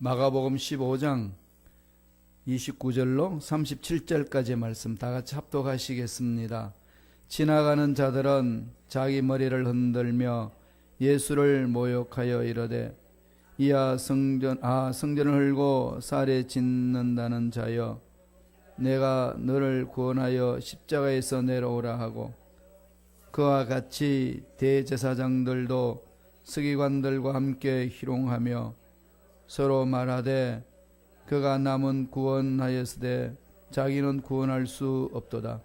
마가복음 15장 29절로 37절까지의 말씀 다 같이 합독하시겠습니다. 지나가는 자들은 자기 머리를 흔들며 예수를 모욕하여 이르되 이야 성전을 헐고 쌀에 짓는다는 자여, 내가 너를 구원하여 십자가에서 내려오라 하고, 그와 같이 대제사장들도 서기관들과 함께 희롱하며 서로 말하되 그가 남은 구원하였으되 자기는 구원할 수 없도다.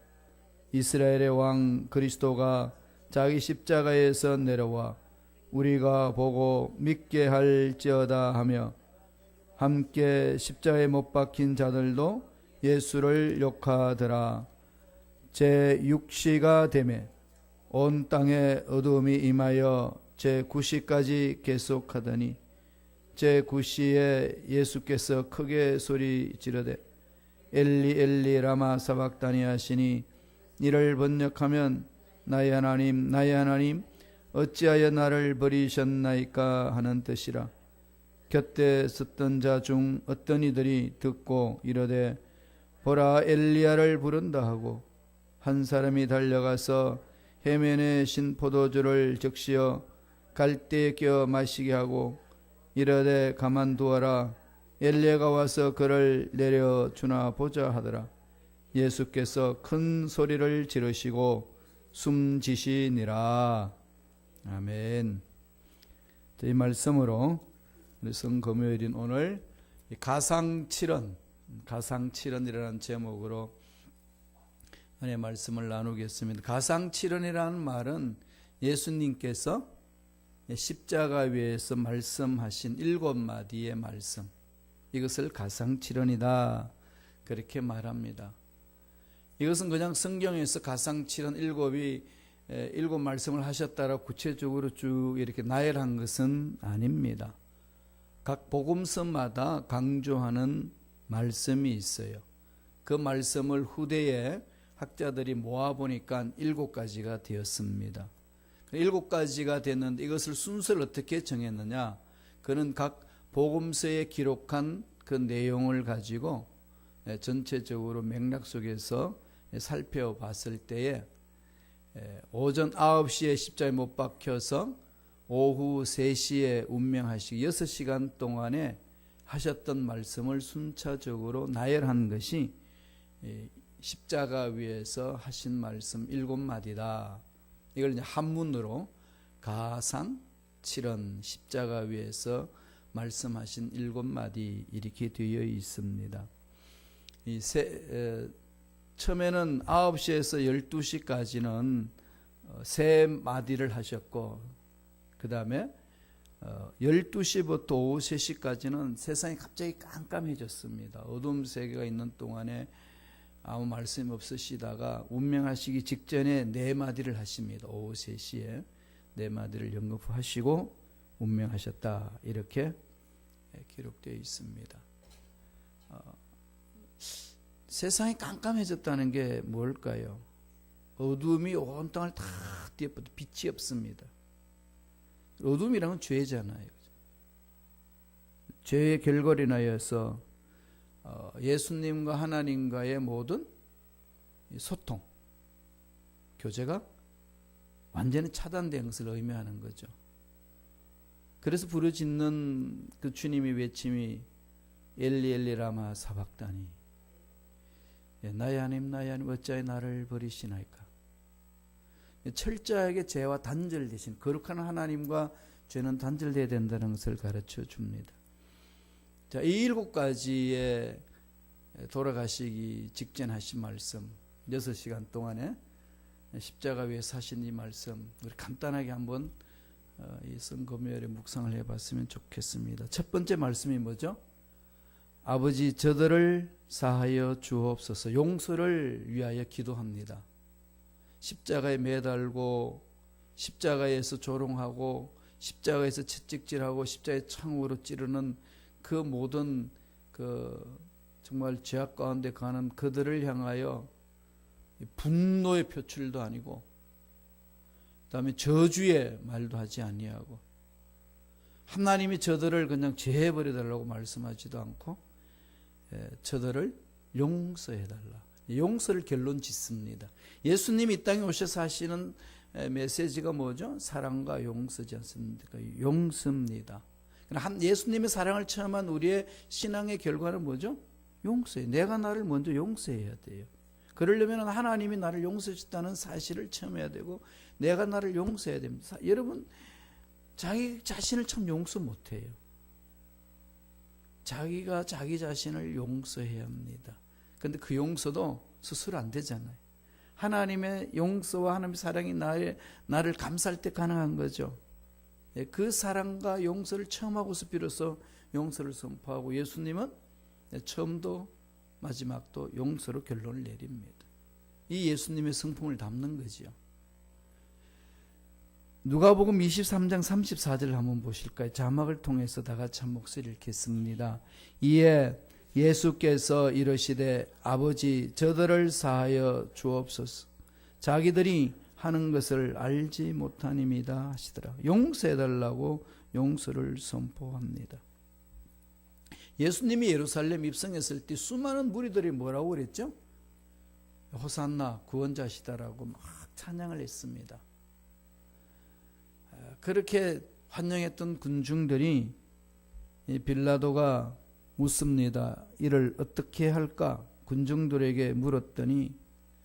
이스라엘의 왕 그리스도가 자기 십자가에서 내려와 우리가 보고 믿게 할지어다 하며, 함께 십자가에 못 박힌 자들도 예수를 욕하더라. 제6시가 되매 온 땅에 어두움이 임하여 제9시까지 계속하더니 제9시에 예수께서 크게 소리 지르되 엘리 엘리 라마 사박다니 하시니, 이를 번역하면 나의 하나님 나의 하나님 어찌하여 나를 버리셨나이까 하는 뜻이라. 곁에 섰던 자 중 어떤 이들이 듣고 이르되 보라 엘리야를 부른다 하고, 한 사람이 달려가서 해면에 신 포도주를 적시어 갈대에 끼어 마시게 하고 이르되 가만두어라, 엘리야가 와서 그를 내려주나 보자 하더라. 예수께서 큰 소리를 지르시고 숨지시니라. 아멘. 이 말씀으로 우리 성금요일인 오늘 가상칠언이라는 제목으로 하나님의 말씀을 나누겠습니다. 가상칠언이라는 말은 예수님께서 십자가 위에서 말씀하신 7마디의 말씀, 이것을 가상칠언이다 그렇게 말합니다. 이것은 그냥 성경에서 가상칠언 7 말씀을 하셨다라고 구체적으로 쭉 이렇게 나열한 것은 아닙니다. 각 복음서마다 강조하는 말씀이 있어요. 그 말씀을 후대에 학자들이 모아보니까 7가지가 되었습니다. 7가지가 됐는데 이것을 순서를 어떻게 정했느냐, 그는 각 복음서에 기록한 그 내용을 가지고 전체적으로 맥락 속에서 살펴봤을 때에 오전 9시에 십자가에 못 박혀서 오후 3시에 운명하시기 6시간 동안에 하셨던 말씀을 순차적으로 나열한 것이 십자가 위에서 하신 말씀 7마디다. 이걸 이제 한문으로 가상칠언, 십자가 위에서 말씀하신 7마디 이렇게 되어 있습니다. 처음에는 9시에서 12시까지는 3마디를 하셨고, 그 다음에 12시부터 오후 3시까지는 세상이 갑자기 깜깜해졌습니다. 어둠 세계가 있는 동안에 아무 말씀 없으시다가 운명하시기 직전에 4마디를 하십니다. 오후 3시에 4마디를 영접하시고 운명하셨다, 이렇게 기록되어 있습니다. 세상이 깜깜해졌다는 게 뭘까요? 어둠이 온 땅을 다 뒤엎어도 빛이 없습니다. 어둠이란 건 죄잖아요. 죄의 결과로 인하여서 예수님과 하나님과의 모든 소통, 교제가 완전히 차단된 것을 의미하는 거죠. 그래서 부르짖는 그 주님의 외침이 엘리 엘리 라마 사박다니, 나의 하나님 나의 하나님 어찌하여 나를 버리시나이까. 철저하게 죄와 단절되신 거룩한 하나님과 죄는 단절되어야 된다는 것을 가르쳐 줍니다. 자, 이 7가지의 돌아가시기 직전 하신 말씀, 6시간 동안에 십자가 위에 사신 이 말씀, 우리 간단하게 한번 이 성금요일에 묵상을 해봤으면 좋겠습니다. 첫 번째 말씀이 뭐죠? 아버지 저들을 사하여 주옵소서. 용서를 위하여 기도합니다. 십자가에 매달고 십자가에서 조롱하고 십자가에서 채찍질하고 십자가의 창으로 찌르는 그 모든 정말 죄악 가운데 가는 그들을 향하여 분노의 표출도 아니고, 그 다음에 저주의 말도 하지 아니하고 하나님이 저들을 그냥 제해버려 달라고 말씀하지도 않고 저들을 용서해 달라. 용서를 결론 짓습니다. 예수님이 이 땅에 오셔서 하시는 메시지가 뭐죠? 사랑과 용서지 않습니까? 용서입니다. 예수님의 사랑을 체험한 우리의 신앙의 결과는 뭐죠? 용서예요. 내가 나를 먼저 용서해야 돼요. 그러려면 하나님이 나를 용서해 주셨다는 사실을 체험해야 되고 내가 나를 용서해야 됩니다. 여러분 자기 자신을 참 용서 못해요. 자기가 자기 자신을 용서해야 합니다. 그런데 그 용서도 스스로 안 되잖아요. 하나님의 용서와 하나님의 사랑이 나를 감쌀 때 가능한 거죠. 그 사랑과 용서를 체험하고서 비로소 용서를 선포하고 예수님은 처음도 마지막도 용서로 결론을 내립니다. 이 예수님의 성품을 담는 거지요. 누가복음 23장 34절을 한번 보실까요? 자막을 통해서 다 같이 한 목소리를 읽겠습니다. 이에 예수께서 이르시되 아버지 저들을 사하여 주옵소서. 자기들이 하는 것을 알지 못하님이다 하시더라. 용서해달라고 용서를 선포합니다. 예수님이 예루살렘 입성했을 때 수많은 무리들이 뭐라고 그랬죠? 호산나 구원자시다라고 막 찬양을 했습니다. 그렇게 환영했던 군중들이 빌라도가 묻습니다. 이를 어떻게 할까? 군중들에게 물었더니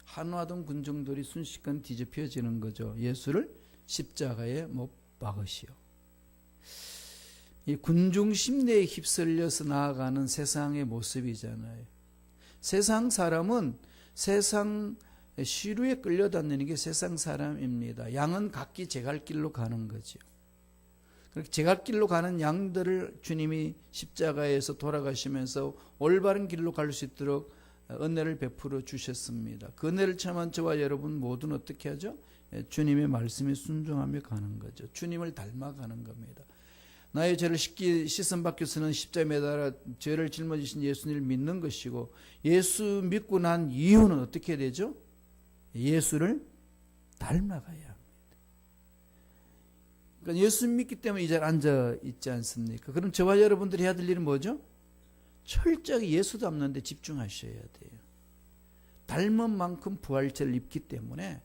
한화동 군중들이 순식간 뒤집혀지는 거죠. 예수를 십자가에 못 박으시오. 이 군중 심리에 휩쓸려서 나아가는 세상의 모습이잖아요. 세상 사람은 세상 시류에 끌려다니는 게 세상 사람입니다. 양은 각기 제갈 길로 가는 거죠. 그렇게 제갈 길로 가는 양들을 주님이 십자가에서 돌아가시면서 올바른 길로 갈 수 있도록 은혜를 베풀어 주셨습니다. 그 은혜를 체험한 저와 여러분 모두는 어떻게 하죠? 주님의 말씀에 순종하며 가는 거죠. 주님을 닮아가는 겁니다. 나의 죄를 씻음 받고서는 십자가에 매달아 죄를 짊어지신 예수님을 믿는 것이고 예수 믿고 난 이후는 어떻게 되죠? 예수를 닮아가야 합니다. 그러니까 예수 믿기 때문에 이 자리에 앉아 있지 않습니까? 그럼 저와 여러분들이 해야 될 일은 뭐죠? 철저하게 예수 닮는 데 집중하셔야 돼요. 닮은 만큼 부활체를 입기 때문에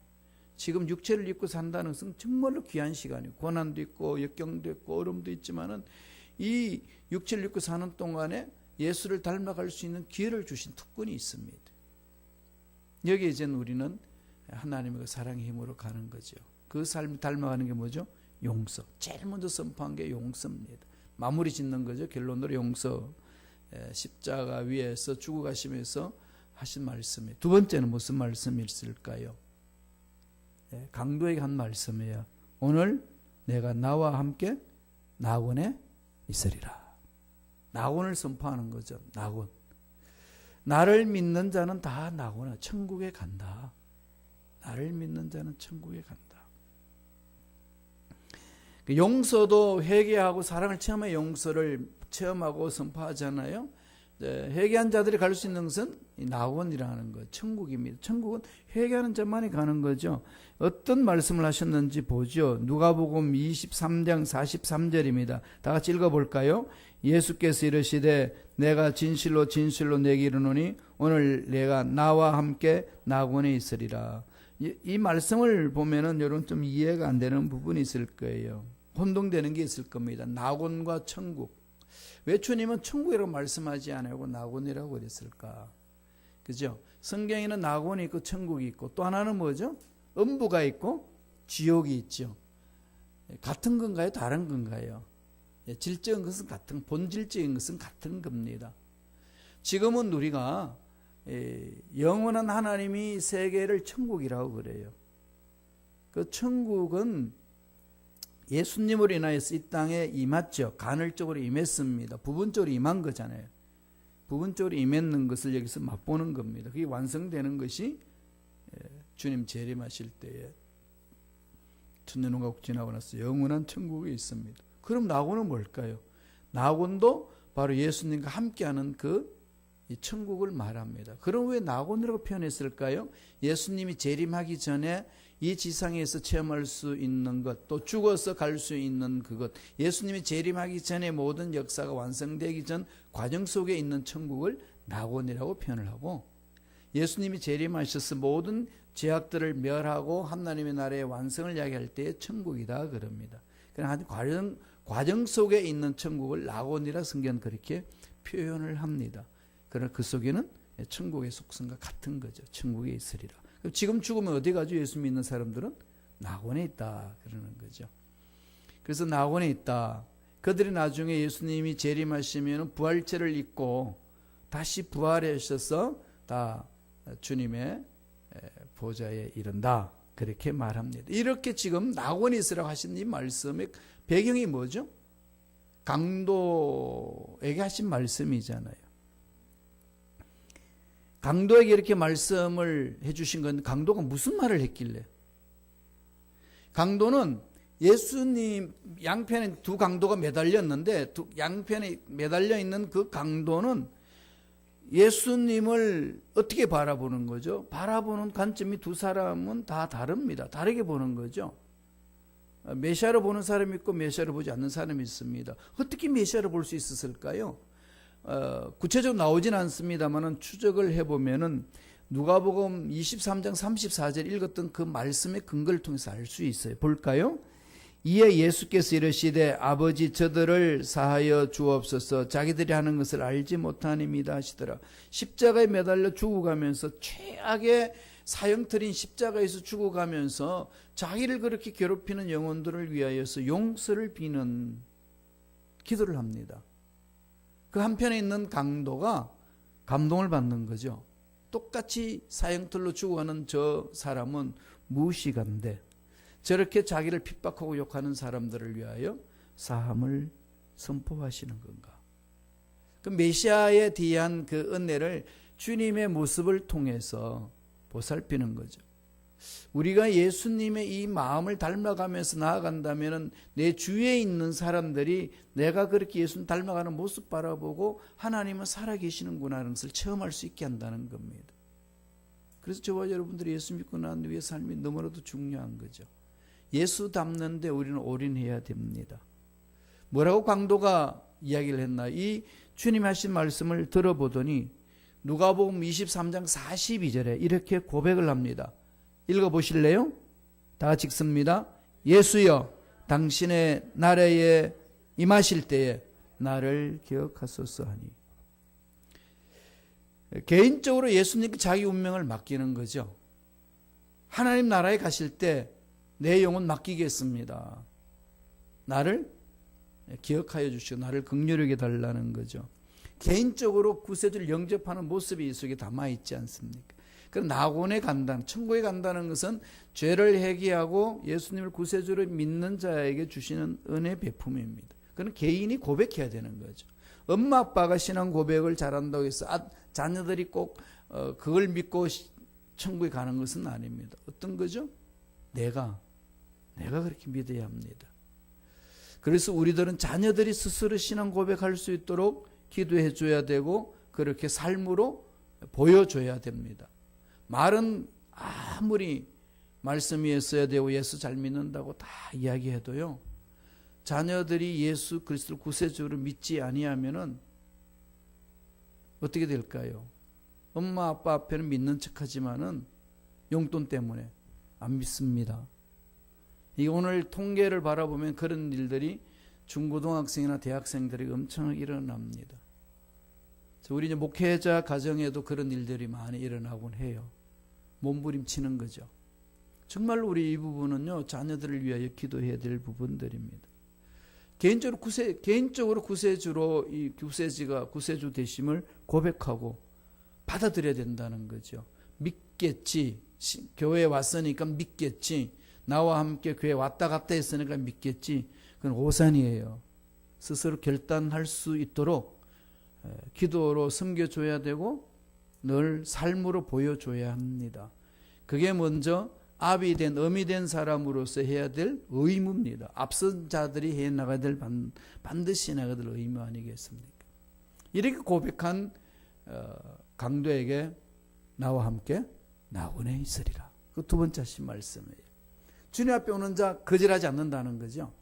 지금 육체를 입고 산다는 것은 정말로 귀한 시간이에요. 고난도 있고 역경도 있고 어려움도 있지만은 이 육체를 입고 사는 동안에 예수를 닮아갈 수 있는 기회를 주신 특권이 있습니다. 여기에 이제 우리는 하나님의 사랑의 힘으로 가는 거죠. 그 삶을 닮아가는 게 뭐죠? 용서. 제일 먼저 선포한 게 용서입니다. 마무리 짓는 거죠. 결론으로 용서. 십자가 위에서 죽어가시면서 하신 말씀이에요. 두 번째는 무슨 말씀이 있을까요? 강도에게 한 말씀이에요. 오늘 내가 나와 함께 낙원에 있으리라. 낙원을 선포하는 거죠. 낙원. 나를 믿는 자는 다 낙원에 천국에 간다. 나를 믿는 자는 천국에 간다. 용서도 회개하고 사랑을 체험해 용서를 체험하고 선포하잖아요. 회개한 자들이 갈 수 있는 것은 낙원이라는 것, 천국입니다. 천국은 회개하는 자만이 가는 거죠. 어떤 말씀을 하셨는지 보죠. 누가복음 23장 43절입니다. 다 같이 읽어볼까요? 예수께서 이르시되 내가 진실로 진실로 내게 이르노니 오늘 내가 나와 함께 낙원에 있으리라. 이 말씀을 보면은 여러분 좀 이해가 안 되는 부분이 있을 거예요. 혼동되는 게 있을 겁니다. 낙원과 천국. 왜 주님은 천국이라고 말씀하지 않고 낙원이라고 그랬을까? 그죠? 성경에는 낙원이 있고 천국이 있고 또 하나는 뭐죠? 음부가 있고 지옥이 있죠. 같은 건가요? 다른 건가요? 질적인 것은 같은, 본질적인 것은 같은 겁니다. 지금은 우리가 영원한 하나님이 세계를 천국이라고 그래요. 그 천국은 예수님으로 인하여서 이 땅에 임했죠. 간헐적으로 임했습니다. 부분적으로 임한 거잖아요. 부분적으로 임했는 것을 여기서 맛보는 겁니다. 그게 완성되는 것이 주님 재림하실 때에 천년왕국 지나고 나서 영원한 천국에 있습니다. 그럼 낙원은 뭘까요? 낙원도 바로 예수님과 함께하는 이 천국을 말합니다. 그럼 왜 낙원이라고 표현했을까요? 예수님이 재림하기 전에 이 지상에서 체험할 수 있는 것, 또 죽어서 갈 수 있는 그것, 예수님이 재림하기 전에 모든 역사가 완성되기 전 과정 속에 있는 천국을 낙원이라고 표현을 하고, 예수님이 재림하셔서 모든 죄악들을 멸하고 하나님의 나라의 완성을 이야기할 때에 천국이다 그럽니다. 그러나 과정 속에 있는 천국을 낙원이라 성경은 그렇게 표현을 합니다. 그러나 그 속에는 천국의 속성과 같은 거죠. 천국에 있으리라. 지금 죽으면 어디 가죠? 예수 믿는 사람들은 낙원에 있다 그러는 거죠. 그래서 낙원에 있다. 그들이 나중에 예수님이 재림하시면 부활체를 입고 다시 부활하셔서 다 주님의 보좌에 이른다 그렇게 말합니다. 이렇게 지금 낙원에 있으라고 하신 이 말씀의 배경이 뭐죠? 강도에게 하신 말씀이잖아요. 강도에게 이렇게 말씀을 해주신 건 강도가 무슨 말을 했길래? 강도는 예수님 양편에 두 강도가 매달렸는데 양편에 매달려 있는 그 강도는 예수님을 어떻게 바라보는 거죠? 바라보는 관점이 두 사람은 다 다릅니다. 다르게 보는 거죠. 메시아로 보는 사람이 있고 메시아로 보지 않는 사람이 있습니다. 어떻게 메시아로 볼 수 있었을까요? 구체적으로 나오진 않습니다만 추적을 해보면은 누가복음 23장 34절 읽었던 그 말씀의 근거를 통해서 알 수 있어요. 볼까요? 이에 예수께서 이르시되 아버지 저들을 사하여 주옵소서 자기들이 하는 것을 알지 못하니이다 하시더라. 십자가에 매달려 죽어가면서 최악의 사형틀인 십자가에서 죽어가면서 자기를 그렇게 괴롭히는 영혼들을 위하여서 용서를 비는 기도를 합니다. 그 한편에 있는 강도가 감동을 받는 거죠. 똑같이 사형틀로 죽어가는 저 사람은 무시간데 저렇게 자기를 핍박하고 욕하는 사람들을 위하여 사함을 선포하시는 건가? 그 메시아에 대한 그 은혜를 주님의 모습을 통해서 보살피는 거죠. 우리가 예수님의 이 마음을 닮아가면서 나아간다면 내 주위에 있는 사람들이 내가 그렇게 예수님 닮아가는 모습 바라보고 하나님은 살아계시는구나 하는 것을 체험할 수 있게 한다는 겁니다. 그래서 저와 여러분들이 예수 믿고 난 후의 삶이 너무나도 중요한 거죠. 예수 닮는데 우리는 올인해야 됩니다. 뭐라고 강도가 이야기를 했나? 이 주님 하신 말씀을 들어보더니 누가복음 23장 42절에 이렇게 고백을 합니다. 읽어보실래요? 다 같이 읽습니다. 예수여 당신의 나라에 임하실 때에 나를 기억하소서 하니. 개인적으로 예수님께 자기 운명을 맡기는 거죠. 하나님 나라에 가실 때 내 영혼 맡기겠습니다. 나를 기억하여 주시고 나를 긍휼하게 달라는 거죠. 개인적으로 구세주를 영접하는 모습이 이 속에 담아있지 않습니까? 그럼 낙원에 간다는, 천국에 간다는 것은 죄를 회개하고 예수님을 구세주로 믿는 자에게 주시는 은혜 베품입니다. 그건 개인이 고백해야 되는 거죠. 엄마 아빠가 신앙 고백을 잘한다고 해서 자녀들이 꼭 그걸 믿고 천국에 가는 것은 아닙니다. 어떤 거죠? 내가 그렇게 믿어야 합니다. 그래서 우리들은 자녀들이 스스로 신앙 고백할 수 있도록 기도해 줘야 되고 그렇게 삶으로 보여줘야 됩니다. 말은 아무리 말씀 위에 써야 되고 예수 잘 믿는다고 다 이야기해도요, 자녀들이 예수 그리스도를 구세주로 믿지 아니하면은 어떻게 될까요? 엄마 아빠 앞에는 믿는 척하지만은 용돈 때문에 안 믿습니다. 이 오늘 통계를 바라보면 그런 일들이 중고등학생이나 대학생들이 엄청 일어납니다. 우리 이제 목회자 가정에도 그런 일들이 많이 일어나곤 해요. 몸부림치는 거죠. 정말로 우리 이 부분은요, 자녀들을 위하여 기도해야 될 부분들입니다. 개인적으로 구세주로 이 구세주 되심을 고백하고 받아들여야 된다는 거죠. 믿겠지. 교회에 왔으니까 믿겠지. 나와 함께 교회에 왔다 갔다 했으니까 믿겠지. 그건 오산이에요. 스스로 결단할 수 있도록 기도로 섬겨줘야 되고 늘 삶으로 보여줘야 합니다. 그게 먼저 아비 된 어미 된 사람으로서 해야 될 의무입니다. 앞선 자들이 해나가야 될 반드시 해나가야 될 의무 아니겠습니까? 이렇게 고백한 강도에게 나와 함께 낙원에 있으리라. 그 두 번째 하신 말씀이에요. 주님 앞에 오는 자 거절하지 않는다는 거죠.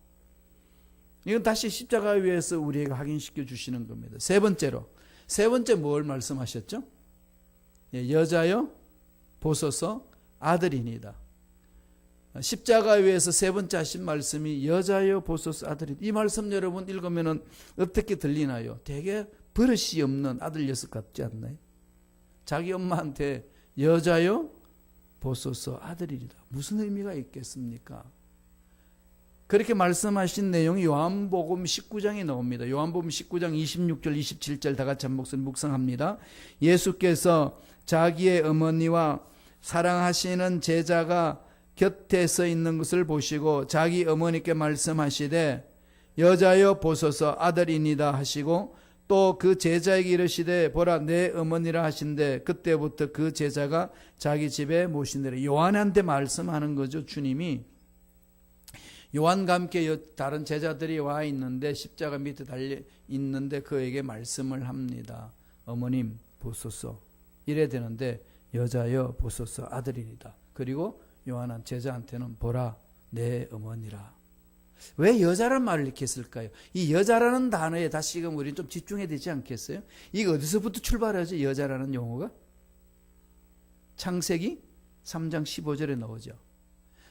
이건 다시 십자가 위에서 우리에게 확인시켜 주시는 겁니다. 세 번째 뭘 말씀하셨죠? 여자여 보소서 아들이니다. 십자가 위에서 세 번째 하신 말씀이 여자여 보소서 아들이다. 이 말씀 여러분 읽으면 어떻게 들리나요? 되게 버릇이 없는 아들 녀석 같지 않나요? 자기 엄마한테 여자여 보소서 아들이다. 무슨 의미가 있겠습니까? 그렇게 말씀하신 내용이 요한복음 19장에 나옵니다. 요한복음 19장 26절 27절 다 같이 한 목소리 묵상합니다. 예수께서 자기의 어머니와 사랑하시는 제자가 곁에 서 있는 것을 보시고 자기 어머니께 말씀하시되 여자여 보소서 아들이니다 하시고 또 그 제자에게 이르시되 보라 내 어머니라 하신대 그때부터 그 제자가 자기 집에 모시니라. 요한한테 말씀하는 거죠. 주님이 요한과 함께 다른 제자들이 와 있는데 십자가 밑에 달려 있는데 그에게 말씀을 합니다. 어머님 보소서 이래 되는데 여자여 보소서 아들이니다. 그리고 요한은 제자한테는 보라 내 어머니라. 왜 여자란 말을 이렇게 했을까요? 이 여자라는 단어에 다시금 우리는 좀 집중해야 되지 않겠어요? 이게 어디서부터 출발하죠? 여자라는 용어가? 창세기 3장 15절에 나오죠.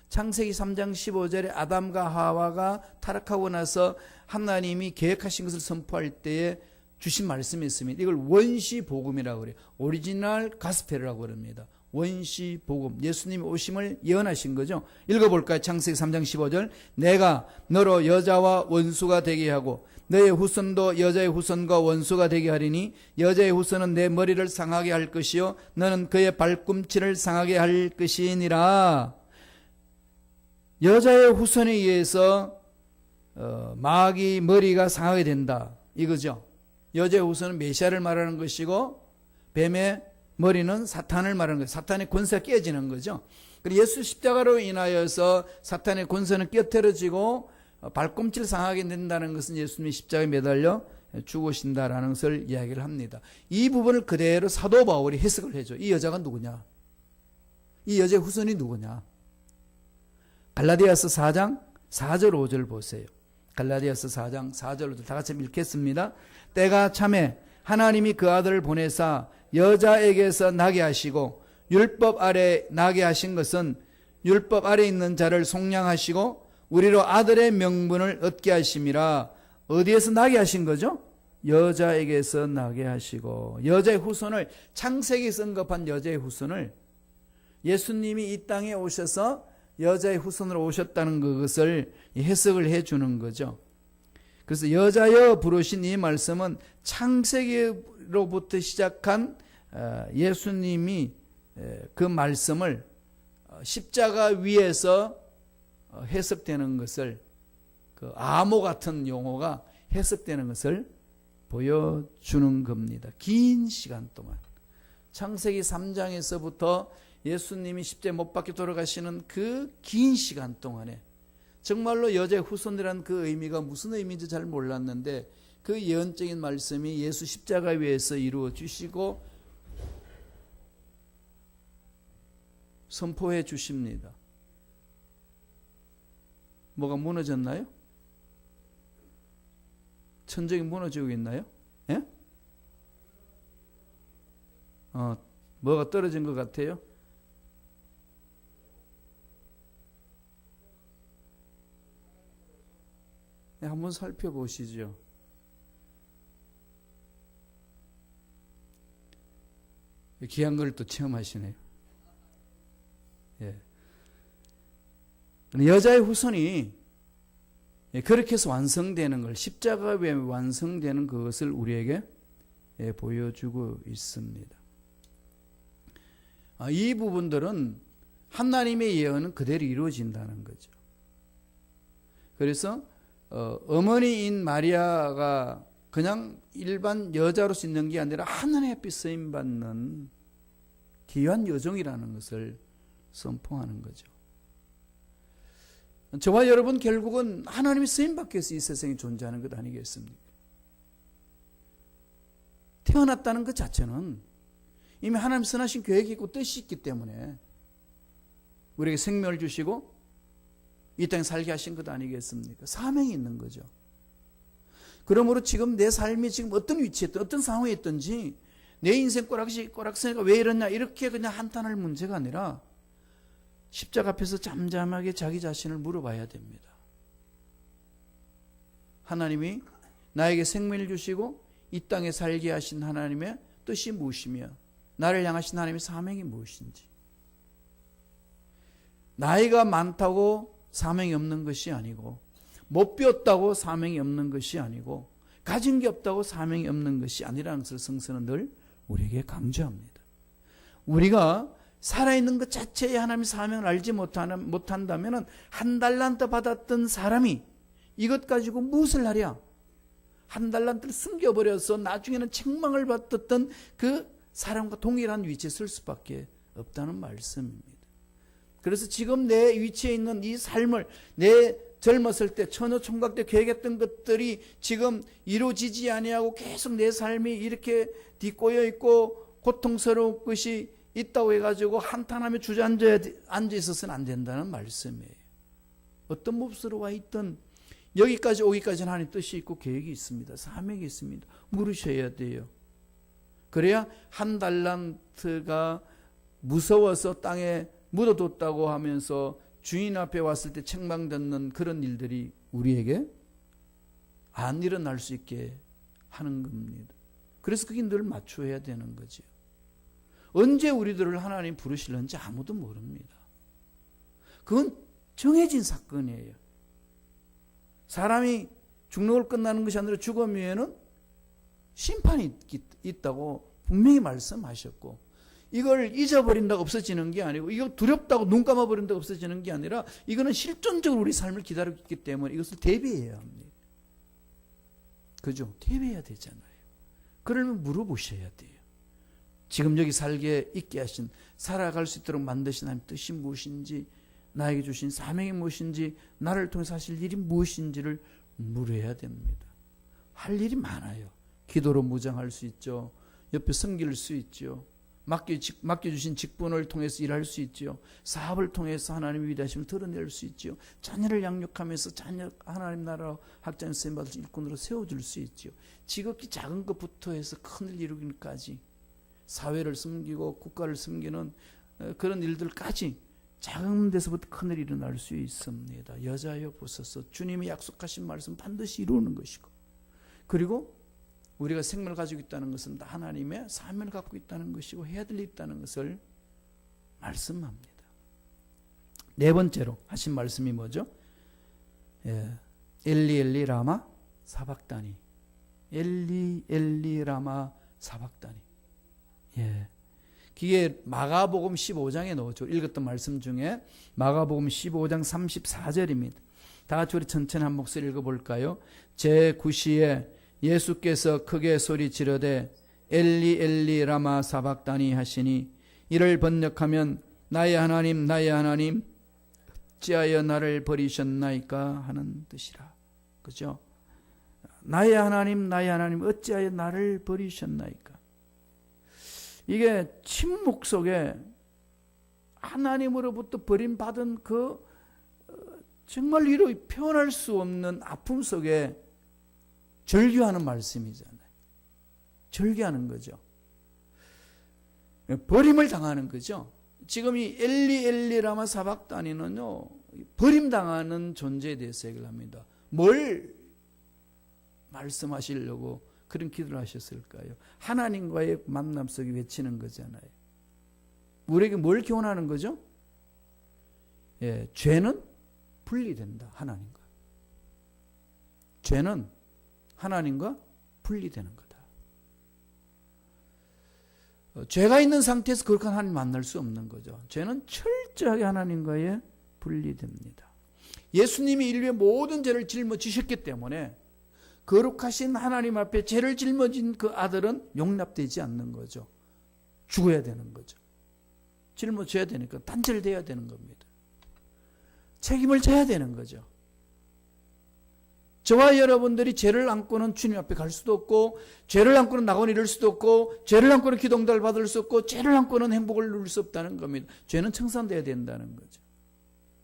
창세기 3장 15절에 아담과 하와가 타락하고 나서 하나님이 계획하신 것을 선포할 때에 주신 말씀이 있습니다. 이걸 원시복음이라고 그래요. 오리지널 가스펠이라고 그럽니다. 원시복음, 예수님이 오심을 예언하신 거죠. 읽어볼까요? 창세기 3장 15절 내가 너로 여자와 원수가 되게 하고 너의 후손도 여자의 후손과 원수가 되게 하리니 여자의 후손은 내 머리를 상하게 할 것이요 너는 그의 발꿈치를 상하게 할 것이니라. 여자의 후손에 의해서 마귀 머리가 상하게 된다 이거죠. 여자의 후손은 메시아를 말하는 것이고 뱀의 머리는 사탄을 말하는 거예요. 사탄의 권세가 깨지는 거죠. 그리고 예수 십자가로 인하여서 사탄의 권세는 깨트려지고 발꿈치를 상하게 된다는 것은 예수님이 십자가에 매달려 죽으신다라는 것을 이야기를 합니다. 이 부분을 그대로 사도 바울이 해석을 해줘. 이 여자가 누구냐? 이 여자의 후손이 누구냐? 갈라디아서 4장 4절 5절 보세요. 갈라디아서 4장 4절 5절 다 같이 읽겠습니다. 때가 참에 하나님이 그 아들을 보내사 여자에게서 나게 하시고 율법 아래 나게 하신 것은 율법 아래 있는 자를 속량하시고 우리로 아들의 명분을 얻게 하심이라. 어디에서 나게 하신 거죠? 여자에게서 나게 하시고 여자의 후손을 창세기 언급한 여자의 후손을 예수님이 이 땅에 오셔서 여자의 후손으로 오셨다는 것을 해석을 해주는 거죠. 그래서 여자여 부르신 이 말씀은 창세기로부터 시작한 예수님이 그 말씀을 십자가 위에서 해석되는 것을 그 암호 같은 용어가 해석되는 것을 보여주는 겁니다. 긴 시간 동안 창세기 3장에서부터 예수님이 십자가에 못 박혀 돌아가시는 그 긴 시간 동안에 정말로 여자의 후손이라는 그 의미가 무슨 의미인지 잘 몰랐는데 그 예언적인 말씀이 예수 십자가 위에서 이루어 주시고 선포해 주십니다. 뭐가 무너졌나요? 천정이 무너지고 있나요? 예? 뭐가 떨어진 것 같아요? 네, 한번 살펴보시죠. 귀한 걸 또 체험하시네요. 예. 여자의 후손이 그렇게 해서 완성되는 걸 십자가 위에 완성되는 그것을 우리에게 보여주고 있습니다. 이 부분들은 하나님의 예언은 그대로 이루어진다는 거죠. 그래서 어머니인 마리아가 그냥 일반 여자로서 있는 게 아니라 하늘의 햇빛 쓰임받는 귀한 여종이라는 것을 선포하는 거죠. 저와 여러분 결국은 하나님의 쓰임받기 위해서 이 세상에 존재하는 것 아니겠습니까? 태어났다는 것 자체는 이미 하나님 선하신 계획이 있고 뜻이 있기 때문에 우리에게 생명을 주시고 이 땅에 살게 하신 것 아니겠습니까? 사명이 있는 거죠. 그러므로 지금 내 삶이 지금 어떤 위치에 있든 어떤 상황에 있든지 내 인생 꼬락서니까 왜 이러냐 이렇게 그냥 한탄할 문제가 아니라 십자가 앞에서 잠잠하게 자기 자신을 물어봐야 됩니다. 하나님이 나에게 생명을 주시고 이 땅에 살게 하신 하나님의 뜻이 무엇이며 나를 향하신 하나님의 사명이 무엇인지. 나이가 많다고 사명이 없는 것이 아니고 못 배웠다고 사명이 없는 것이 아니고 가진 게 없다고 사명이 없는 것이 아니라는 것을 성서는 늘 우리에게 강조합니다. 우리가 살아있는 것 자체에 하나님의 사명을 알지 못한다면 한 달란트 받았던 사람이 이것 가지고 무엇을 하랴? 한 달란트를 숨겨버려서 나중에는 책망을 받았던 그 사람과 동일한 위치에 설 수밖에 없다는 말씀입니다. 그래서 지금 내 위치에 있는 이 삶을 내 젊었을 때 처녀 총각 때 계획했던 것들이 지금 이루어지지 아니하고 계속 내 삶이 이렇게 뒷꼬여 있고 고통스러운 것이 있다고 해가지고 한탄하며 주저앉아 있어서는 안 된다는 말씀이에요. 어떤 몹으로 와 있던 여기까지 오기까지는 하나님의 뜻이 있고 계획이 있습니다. 사명이 있습니다. 물으셔야 돼요. 그래야 한 달란트가 무서워서 땅에 묻어뒀다고 하면서 주인 앞에 왔을 때 책망받는 그런 일들이 우리에게 안 일어날 수 있게 하는 겁니다. 그래서 그게 늘 맞춰야 되는 거죠. 언제 우리들을 하나님 부르실는지 아무도 모릅니다. 그건 정해진 사건이에요. 사람이 죽는 끝나는 것이 아니라 죽음 위에는 심판이 있다고 분명히 말씀하셨고 이걸 잊어버린다고 없어지는 게 아니고 이거 두렵다고 눈 감아버린다고 없어지는 게 아니라 이거는 실존적으로 우리 삶을 기다리고 있기 때문에 이것을 대비해야 합니다. 그죠? 대비해야 되잖아요. 그러면 물어보셔야 돼요. 지금 여기 살게 있게 하신 살아갈 수 있도록 만드신 하나님 뜻이 무엇인지 나에게 주신 사명이 무엇인지 나를 통해서 하실 일이 무엇인지를 물어야 됩니다. 할 일이 많아요. 기도로 무장할 수 있죠. 옆에 섬길 수 있죠. 맡겨주신 직분을 통해서 일할 수 있죠. 사업을 통해서 하나님의 위대하심을 드러낼 수 있죠. 자녀를 양육하면서 자녀 하나님 나라 학자님 선생님 받을 일꾼으로 세워줄 수 있죠. 지극히 작은 것부터 해서 큰일 이루기까지 사회를 섬기고 국가를 섬기는 그런 일들까지 작은 데서부터 큰일이 일어날 수 있습니다. 여자여 보소서 주님이 약속하신 말씀 반드시 이루는 것이고 그리고 우리가 생명을 가지고 있다는 것은 하나님의 사명을 갖고 있다는 것이고 해야 될 일이 있다는 것을 말씀합니다. 네 번째로 하신 말씀이 뭐죠? 엘리 엘리 라마 사박다니. 엘리 엘리 라마 사박다니. 그게 마가복음 15장에 넣었죠. 읽었던 말씀 중에 마가복음 15장 34절입니다. 다 같이 우리 천천히 한 목소리 읽어볼까요? 제9시에 예수께서 크게 소리 지르되 엘리 엘리 라마 사박다니 하시니 이를 번역하면 나의 하나님 나의 하나님 어찌하여 나를 버리셨나이까 하는 뜻이라. 그죠? 나의 하나님 어찌하여 나를 버리셨나이까. 이게 침묵 속에 하나님으로부터 버림받은 그 정말 이루 표현할 수 없는 아픔 속에 절규하는 말씀이잖아요. 절규하는 거죠. 버림을 당하는 거죠. 지금 이 엘리 엘리 라마 사박다니는요 버림당하는 존재에 대해서 얘기를 합니다. 뭘 말씀하시려고 그런 기도를 하셨을까요? 하나님과의 만남 속에 외치는 거잖아요. 우리에게 뭘 교훈하는 거죠? 죄는 분리된다. 하나님과. 죄는 하나님과 분리되는 거다. 죄가 있는 상태에서 그렇게 하나님 만날 수 없는 거죠. 죄는 철저하게 하나님과의 분리됩니다. 예수님이 인류의 모든 죄를 짊어지셨기 때문에 거룩하신 하나님 앞에 죄를 짊어진 그 아들은 용납되지 않는 거죠. 죽어야 되는 거죠. 짊어져야 되니까 단절돼야 되는 겁니다. 책임을 져야 되는 거죠. 저와 여러분들이 죄를 안고는 주님 앞에 갈 수도 없고 죄를 안고는 낙원 이룰 수도 없고 죄를 안고는 기도응답을 받을 수 없고 죄를 안고는 행복을 누릴 수 없다는 겁니다. 죄는 청산돼야 된다는 거죠.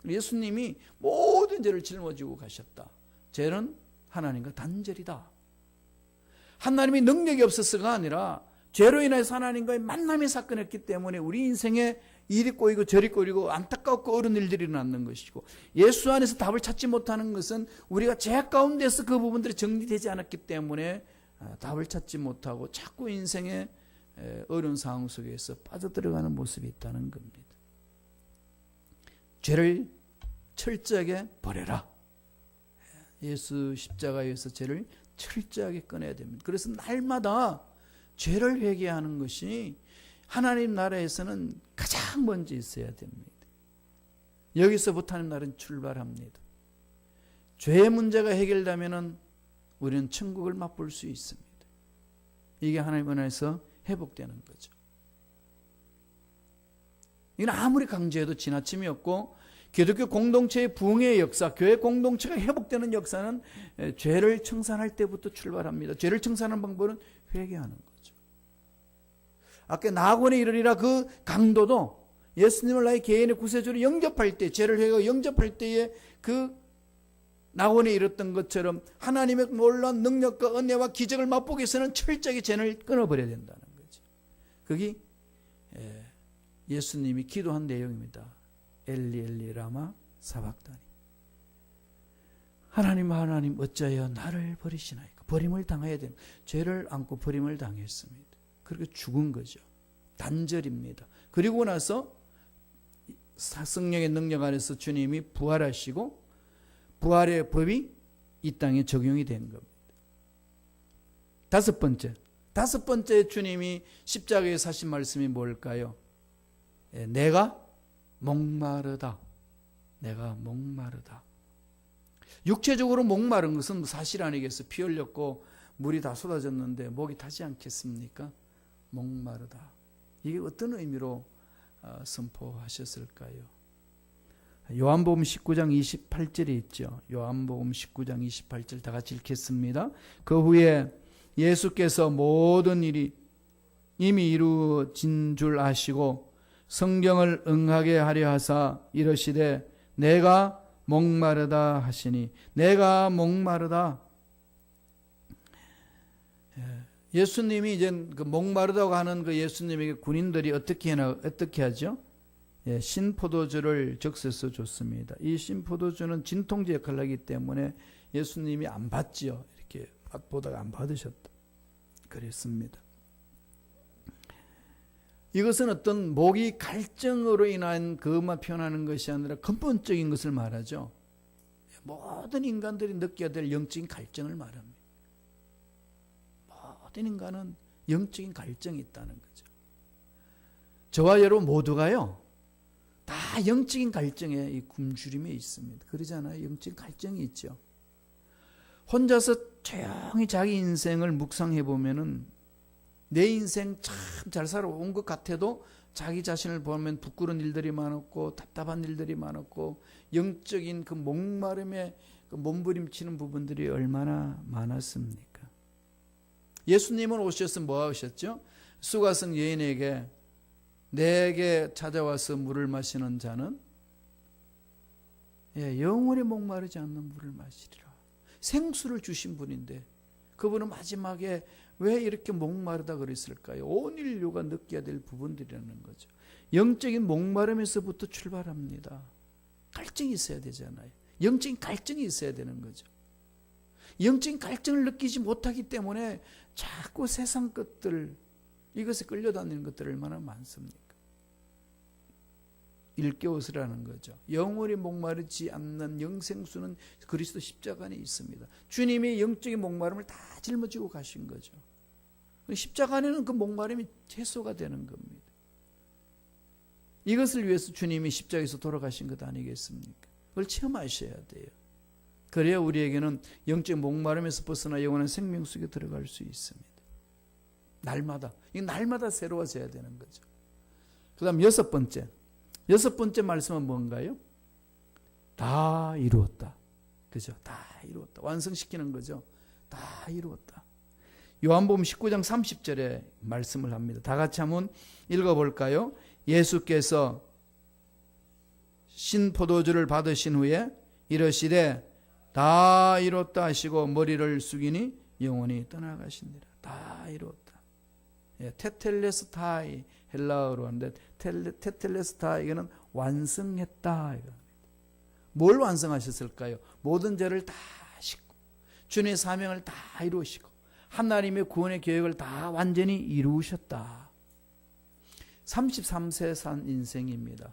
예수님이 모든 죄를 짊어지고 가셨다. 죄는 하나님과 단절이다. 하나님이 능력이 없어서가 아니라 죄로 인해서 하나님과의 만남이 사건이었기 때문에 우리 인생에 이리 꼬이고 저리 꼬이고 안타깝고 어려운 일들이 일어나는 것이고, 예수 안에서 답을 찾지 못하는 것은 우리가 죄 가운데서 그 부분들이 정리되지 않았기 때문에 답을 찾지 못하고 자꾸 인생의 어려운 상황 속에서 빠져들어가는 모습이 있다는 겁니다. 죄를 철저하게 버려라. 예수 십자가에서 죄를 철저하게 꺼내야 됩니다. 그래서 날마다 죄를 회개하는 것이 하나님 나라에서는 가장 먼저 있어야 됩니다. 여기서부터 하나님 나라는 출발합니다. 죄의 문제가 해결되면 우리는 천국을 맛볼 수 있습니다. 이게 하나님 안에서 회복되는 거죠. 이건 아무리 강조해도 지나침이 없고, 기독교 공동체의 부흥의 역사, 교회 공동체가 회복되는 역사는 죄를 청산할 때부터 출발합니다. 죄를 청산하는 방법은 회개하는 거죠. 아까 낙원에 이르리라 그 강도도 예수님을 나의 개인의 구세주로 영접할 때, 죄를 회개하고 영접할 때에 그 낙원에 이뤘던 것처럼 하나님의 놀라운 능력과 은혜와 기적을 맛보기 위해서는 철저하게 죄를 끊어버려야 된다는 거죠. 그게 예수님이 기도한 내용입니다. 엘리 엘리 라마 사박다니. 하나님 하나님 어찌하여 나를 버리시나이까. 버림을 당해야 됩니다. 죄를 안고 버림을 당했습니다. 그렇게 죽은 거죠. 단절입니다. 그리고 나서 성령의 능력 안에서 주님이 부활하시고 부활의 법이 이 땅에 적용이 된 겁니다. 다섯 번째 주님이 십자가에 사신 말씀이 뭘까요? 내가 목마르다. 내가 목마르다. 육체적으로 목마른 것은 사실 아니겠어요? 피 흘렸고 물이 다 쏟아졌는데 목이 타지 않겠습니까? 목마르다. 이게 어떤 의미로 선포하셨을까요? 요한복음 19장 28절에 있죠. 요한복음 19장 28절 다 같이 읽겠습니다. 그 후에 예수께서 모든 일이 이미 이루어진 줄 아시고 성경을 응하게 하려 하사 이르시되 내가 목마르다 하시니. 내가 목마르다. 예수님이 이제 그 목마르다고 하는 그 예수님에게 군인들이 어떻게 하죠? 신포도주를 적셔서 줬습니다. 이 신포도주는 진통제 역할을 하기 때문에 예수님이 안 받지요. 이렇게 보다가 안 받으셨다. 그랬습니다. 이것은 어떤 목이 갈증으로 인한 그것만 표현하는 것이 아니라 근본적인 것을 말하죠. 모든 인간들이 느껴야 될 영적인 갈증을 말합니다. 모든 인간은 영적인 갈증이 있다는 거죠. 저와 여러분 모두가요, 다 영적인 갈증에 이 굶주림에 있습니다. 그러잖아요. 영적인 갈증이 있죠. 혼자서 조용히 자기 인생을 묵상해 보면은 내 인생 참 잘 살아온 것 같아도 자기 자신을 보면 부끄러운 일들이 많았고 답답한 일들이 많았고 영적인 그 목마름에 그 몸부림치는 부분들이 얼마나 많았습니까? 예수님은 오셔서 뭐 하셨죠? 수가성 여인에게 내게 찾아와서 물을 마시는 자는 영원히 목마르지 않는 물을 마시리라. 생수를 주신 분인데 그분은 마지막에 왜 이렇게 목마르다 그랬을까요? 온 인류가 느껴야 될 부분들이라는 거죠. 영적인 목마름에서부터 출발합니다. 갈증이 있어야 되잖아요. 영적인 갈증이 있어야 되는 거죠. 영적인 갈증을 느끼지 못하기 때문에 자꾸 세상 것들, 이것에 끌려다니는 것들 얼마나 많습니까? 일깨워서라는 거죠. 영원히 목마르지 않는 영생수는 그리스도 십자가 안에 있습니다. 주님이 영적인 목마름을 다 짊어지고 가신 거죠. 십자가 안에는 그 목마름이 해소가 되는 겁니다. 이것을 위해서 주님이 십자가에서 돌아가신 것 아니겠습니까? 그걸 체험하셔야 돼요. 그래야 우리에게는 영적 목마름에서 벗어나 영원한 생명 속에 들어갈 수 있습니다. 날마다. 이 날마다 새로워져야 되는 거죠. 그 다음 여섯 번째 말씀은 뭔가요? 다 이루었다. 그죠? 다 이루었다. 완성시키는 거죠. 다 이루었다. 요한복음 19장 30절에 말씀을 합니다. 다 같이 한번 읽어볼까요? 예수께서 신포도주를 받으신 후에 이르시되 다 이뤘다 하시고 머리를 숙이니 영혼이 떠나가시니라. 다 이뤘다. 테텔레스타이 헬라어로 하는데 테텔레스타이 이거는 완성했다. 뭘 완성하셨을까요? 모든 죄를 다 씻고 주님의 사명을 다 이루시고 하나님의 구원의 계획을 다 완전히 이루셨다. 33세 산 인생입니다.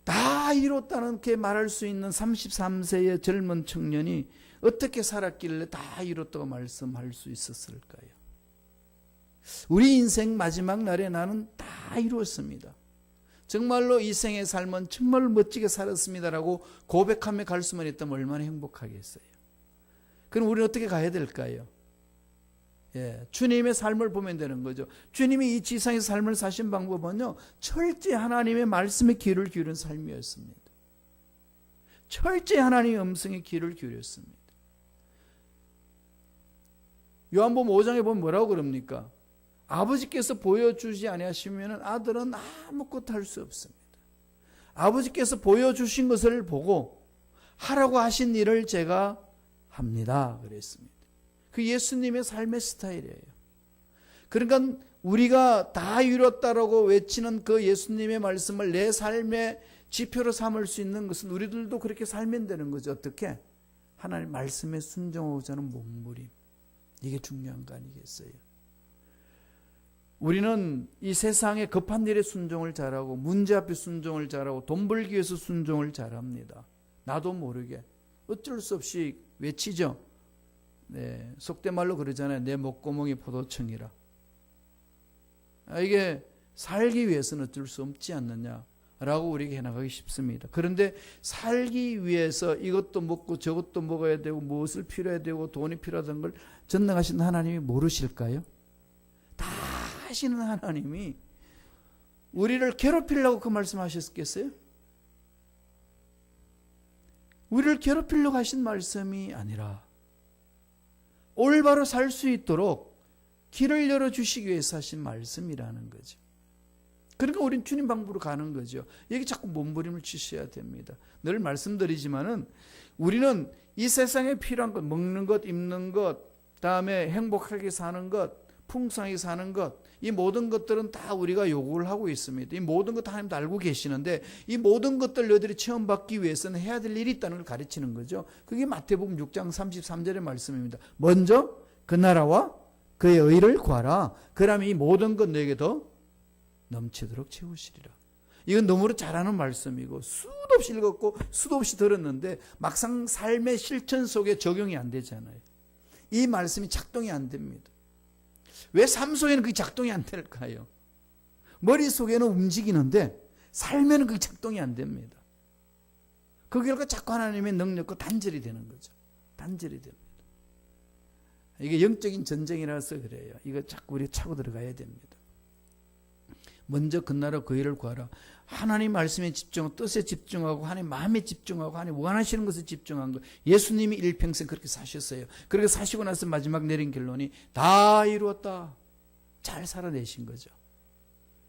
다 이뤘다는 게 말할 수 있는 33세의 젊은 청년이 어떻게 살았길래 다 이뤘다고 말씀할 수 있었을까요? 우리 인생 마지막 날에 나는 다 이루었습니다. 정말로 이 생의 삶은 정말 멋지게 살았습니다라고 고백하며 갈 수만 있다면 얼마나 행복하겠어요. 그럼 우리는 어떻게 가야 될까요? 주님의 삶을 보면 되는 거죠. 주님이 이 지상에서 삶을 사신 방법은요, 철저히 하나님의 말씀에 귀를 기울인 삶이었습니다. 철저히 하나님의 음성에 귀를 기울였습니다. 요한복음 5장에 보면 뭐라고 그럽니까? 아버지께서 보여주지 아니하시면 아들은 아무것도 할 수 없습니다. 아버지께서 보여주신 것을 보고 하라고 하신 일을 제가 합니다. 그랬습니다. 그 예수님의 삶의 스타일이에요. 그러니까 우리가 다 이뤘다라고 외치는 그 예수님의 말씀을 내 삶의 지표로 삼을 수 있는 것은 우리들도 그렇게 살면 되는 거죠. 어떻게? 하나님 말씀에 순종하고자 하는 몸부림. 이게 중요한 거 아니겠어요? 우리는 이 세상에 급한 일에 순종을 잘하고 문제 앞에 순종을 잘하고 돈 벌기 위해서 순종을 잘합니다. 나도 모르게 어쩔 수 없이 외치죠. 속된 말로 그러잖아요. 내 목구멍이 포도청이라. 이게 살기 위해서는 어쩔 수 없지 않느냐라고 우리에게 해나가기 쉽습니다. 그런데 살기 위해서 이것도 먹고 저것도 먹어야 되고 무엇을 필요해야 되고 돈이 필요하다는 걸 전능하신 하나님이 모르실까요? 다 하시는 하나님이 우리를 괴롭히려고 그 말씀하셨겠어요? 우리를 괴롭히려고 하신 말씀이 아니라 올바로 살 수 있도록 길을 열어주시기 위해서 하신 말씀이라는 거죠. 그러니까 우리는 주님 방법으로 가는 거죠. 여기 자꾸 몸부림을 치셔야 됩니다. 늘 말씀드리지만은 우리는 이 세상에 필요한 것, 먹는 것, 입는 것, 다음에 행복하게 사는 것, 풍성하게 사는 것, 이 모든 것들은 다 우리가 요구를 하고 있습니다. 이 모든 것 하나님도 알고 계시는데 이 모든 것들 너희들이 체험받기 위해서는 해야 될 일이 있다는 걸 가르치는 거죠. 그게 마태복음 6장 33절의 말씀입니다. 먼저 그 나라와 그의 의를 구하라. 그러면 이 모든 것 너에게 더 넘치도록 채우시리라. 이건 너무나 잘하는 말씀이고 수도 없이 읽었고 수도 없이 들었는데 막상 삶의 실천 속에 적용이 안 되잖아요. 이 말씀이 작동이 안 됩니다. 왜 삶 속에는 그게 작동이 안 될까요? 머릿속에는 움직이는데 삶에는 그게 작동이 안 됩니다. 그 결과 자꾸 하나님의 능력과 단절이 되는 거죠. 단절이 됩니다. 이게 영적인 전쟁이라서 그래요. 이거 자꾸 우리 차고 들어가야 됩니다. 먼저 그 나라 그 일을 구하라. 하나님 말씀에 집중하고 뜻에 집중하고 하나님 마음에 집중하고 하나님 원하시는 것에 집중한 거. 예수님이 일평생 그렇게 사셨어요. 그렇게 사시고 나서 마지막 내린 결론이 다 이루었다. 잘 살아내신 거죠.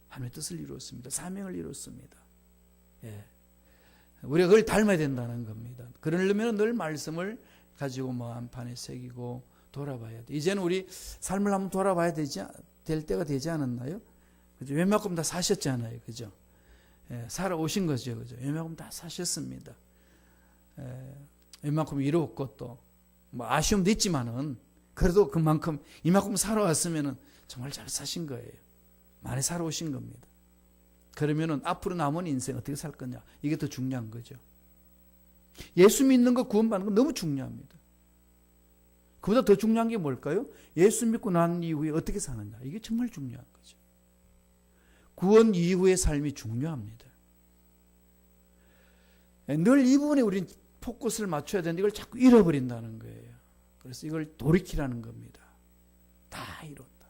하나님의 뜻을 이루었습니다. 사명을 이루었습니다. 우리가 그걸 닮아야 된다는 겁니다. 그러려면 늘 말씀을 가지고 마음판에 새기고 돌아봐야 돼. 이제는 우리 삶을 한번 돌아봐야 될 때가 되지 않았나요? 그죠? 웬만큼 다 사셨잖아요. 그죠? 살아오신 거죠. 그죠? 웬만큼 다 사셨습니다. 웬만큼 이루었고 또, 뭐 아쉬움도 있지만은, 그래도 그만큼, 이만큼 살아왔으면은 정말 잘 사신 거예요. 많이 살아오신 겁니다. 그러면은 앞으로 남은 인생 어떻게 살 거냐. 이게 더 중요한 거죠. 예수 믿는 거 구원받는 건 너무 중요합니다. 그보다 더 중요한 게 뭘까요? 예수 믿고 난 이후에 어떻게 사느냐. 이게 정말 중요한 거죠. 구원 이후의 삶이 중요합니다. 늘 이 부분에 우리는 포커스를 맞춰야 되는데 이걸 자꾸 잃어버린다는 거예요. 그래서 이걸 돌이키라는 겁니다. 다 이뤘다.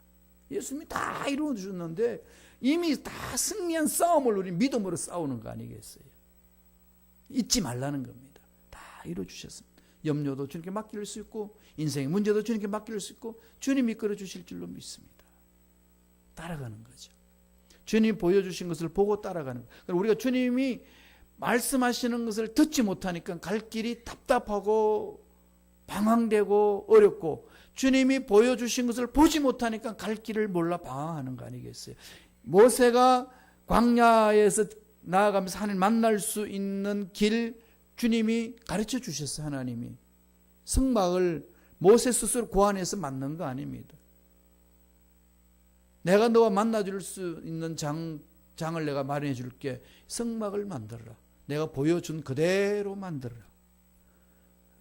예수님이 다 이루어주셨는데 이미 다 승리한 싸움을 우리 믿음으로 싸우는 거 아니겠어요? 잊지 말라는 겁니다. 다 이루어주셨습니다. 염려도 주님께 맡길 수 있고 인생의 문제도 주님께 맡길 수 있고 주님이 이끌어 주실 줄로 믿습니다. 따라가는 거죠. 주님이 보여주신 것을 보고 따라가는 거예요. 우리가 주님이 말씀하시는 것을 듣지 못하니까 갈 길이 답답하고 방황되고 어렵고, 주님이 보여주신 것을 보지 못하니까 갈 길을 몰라 방황하는 거 아니겠어요? 모세가 광야에서 나아가면서 하나님 만날 수 있는 길 주님이 가르쳐 주셨어요. 하나님이 성막을 모세 스스로 고안해서 만든 거 아닙니다. 내가 너와 만나줄 수 있는 장을 내가 마련해 줄게. 성막을 만들어라. 내가 보여준 그대로 만들어라.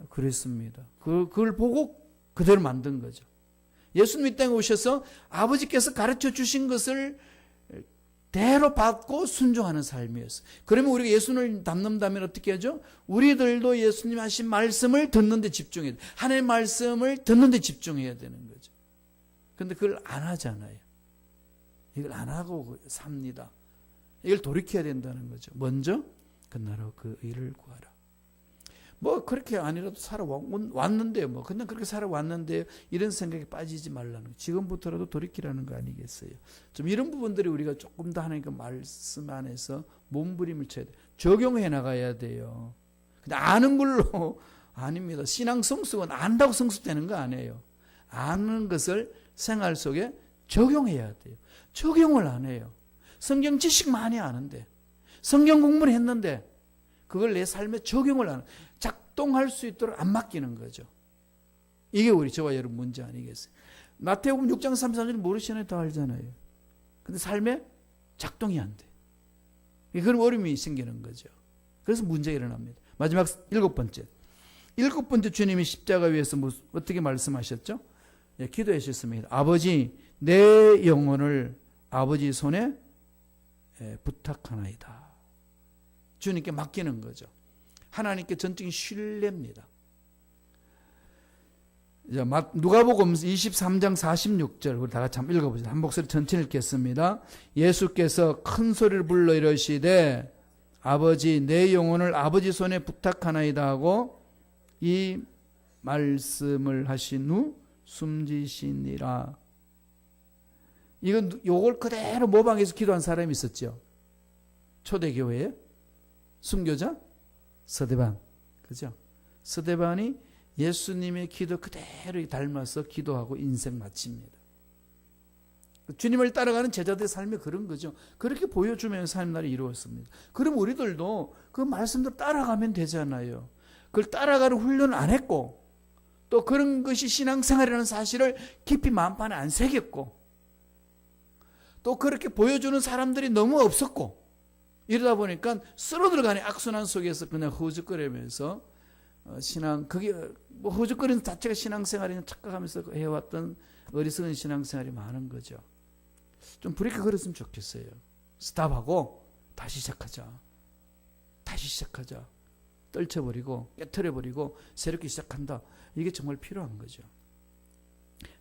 그랬습니다. 그걸 보고 그대로 만든 거죠. 예수님이 땅에 오셔서 아버지께서 가르쳐 주신 것을 대로 받고 순종하는 삶이었어요. 그러면 우리가 예수님을 닮는다면 어떻게 하죠? 우리들도 예수님 하신 말씀을 듣는 데 집중해야 돼요. 하나님의 말씀을 듣는 데 집중해야 되는 거죠. 그런데 그걸 안 하잖아요. 이걸 안 하고 삽니다. 이걸 돌이켜야 된다는 거죠. 먼저 그 나라 그 의를 구하라. 뭐 그렇게 아니라도 살아왔는데요. 뭐 그냥 그렇게 살아왔는데요. 이런 생각에 빠지지 말라는 거예요. 지금부터라도 돌이키라는 거 아니겠어요. 좀 이런 부분들이 우리가 조금 더 하나님의 말씀 안에서 몸부림을 쳐야 돼요. 적용해 나가야 돼요. 근데 아는 걸로 아닙니다. 신앙 성숙은 안다고 성숙되는 거 아니에요. 아는 것을 생활 속에 적용해야 돼요. 적용을 안 해요. 성경 지식 많이 아는데, 성경 공부를 했는데 그걸 내 삶에 적용을 안 해요. 작동할 수 있도록 안 맡기는 거죠. 이게 우리 저와 여러분 문제 아니겠어요? 마태복음 6장 33절 모르시나요? 다 알잖아요. 근데 삶에 작동이 안 돼. 그런 어려움이 생기는 거죠. 그래서 문제가 일어납니다. 마지막 일곱 번째 주님이 십자가 위에서 어떻게 말씀하셨죠? 예, 기도하셨습니다. 아버지, 내 영혼을 아버지 손에 부탁하나이다. 주님께 맡기는 거죠. 하나님께 전적인 신뢰입니다. 누가복음 23장 46절 우리 다 같이 한번 읽어보죠. 한 목소리 전체 읽겠습니다. 예수께서 큰 소리를 불러 이르시되 아버지, 내 영혼을 아버지 손에 부탁하나이다 하고 이 말씀을 하신 후 숨지시니라. 요걸 그대로 모방해서 기도한 사람이 있었죠. 초대교회에 순교자 스데반, 그죠? 스데반이 예수님의 기도 그대로 닮아서 기도하고 인생 마칩니다. 주님을 따라가는 제자들의 삶이 그런 거죠. 그렇게 보여주면서 하나님 나라를 이루었습니다. 그럼 우리들도 그 말씀대로 따라가면 되잖아요. 그걸 따라가는 훈련을 안 했고, 또 그런 것이 신앙생활이라는 사실을 깊이 마음판에 안 새겼고, 또 그렇게 보여주는 사람들이 너무 없었고, 이러다 보니까 쓸어들어가는 악순환 속에서 그냥 허우적거리면서 그게 뭐 허우적거리는 자체가 신앙생활이냐 착각하면서 해왔던 어리석은 신앙생활이 많은 거죠. 좀 브레이크 걸었으면 좋겠어요. 스탑하고 다시 시작하자. 떨쳐버리고 깨트려버리고 새롭게 시작한다. 이게 정말 필요한 거죠.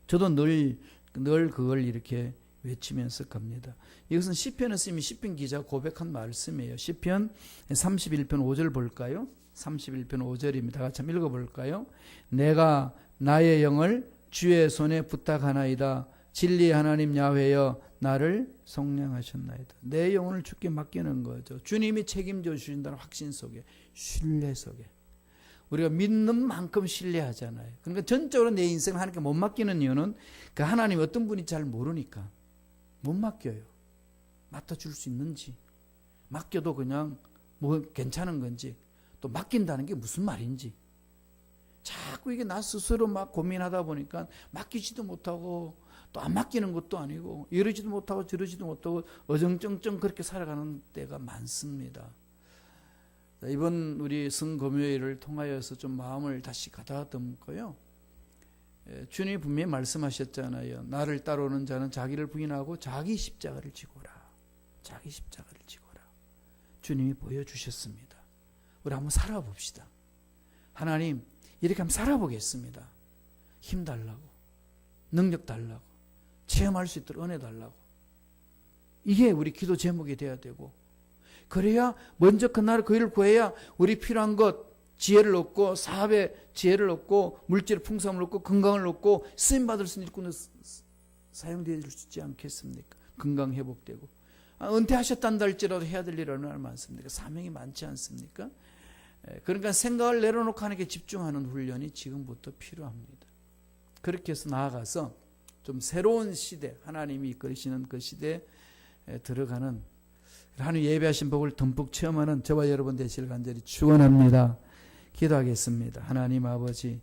저도 늘 그걸 이렇게 외치면서 갑니다. 이것은 시편을 쓰면 시편 기자가 고백한 말씀이에요. 시편 31편 5절 볼까요? 31편 5절입니다. 같이 한번 읽어볼까요? 내가 나의 영을 주의 손에 부탁하나이다. 진리의 하나님 야훼여 나를 속량하셨나이다. 내 영혼을 주께 맡기는 거죠. 주님이 책임져 주신다는 확신 속에, 신뢰 속에. 우리가 믿는 만큼 신뢰하잖아요. 그러니까 전적으로 내 인생을 하나님께 못 맡기는 이유는 그 하나님이 어떤 분인지 잘 모르니까 못 맡겨요. 맡아줄 수 있는지, 맡겨도 그냥 뭐 괜찮은 건지, 또 맡긴다는 게 무슨 말인지 자꾸 이게 나 스스로 막 고민하다 보니까 맡기지도 못하고 또 안 맡기는 것도 아니고 이러지도 못하고 저러지도 못하고 어정쩡쩡 그렇게 살아가는 때가 많습니다. 이번 우리 성금요일을 통하여서 좀 마음을 다시 가다듬고요. 주님이 분명히 말씀하셨잖아요. 나를 따라오는 자는 자기를 부인하고 자기 십자가를 지고라. 자기 십자가를 지고라. 주님이 보여주셨습니다. 우리 한번 살아봅시다. 하나님, 이렇게 한번 살아보겠습니다. 힘 달라고, 능력 달라고, 체험할 수 있도록 은혜 달라고. 이게 우리 기도 제목이 돼야 되고, 그래야 먼저 그날 그 일을 구해야 우리 필요한 것, 지혜를 얻고 사업에 지혜를 얻고 물질 풍성함을 얻고 건강을 얻고 쓰임받을 수 있는 일꾼으로 사용되어 줄 수 있지 않겠습니까? 건강 회복되고. 은퇴하셨단다 할지라도 해야 될 일이 얼마나 많습니까? 사명이 많지 않습니까? 그러니까 생각을 내려놓고 하는 게 집중하는 훈련이 지금부터 필요합니다. 그렇게 해서 나아가서 좀 새로운 시대, 하나님이 이끌으시는 그 시대에 들어가는 하나님 예배하신 복을 듬뿍 체험하는 저와 여러분 되시길 간절히 축원합니다. 기도하겠습니다. 하나님 아버지,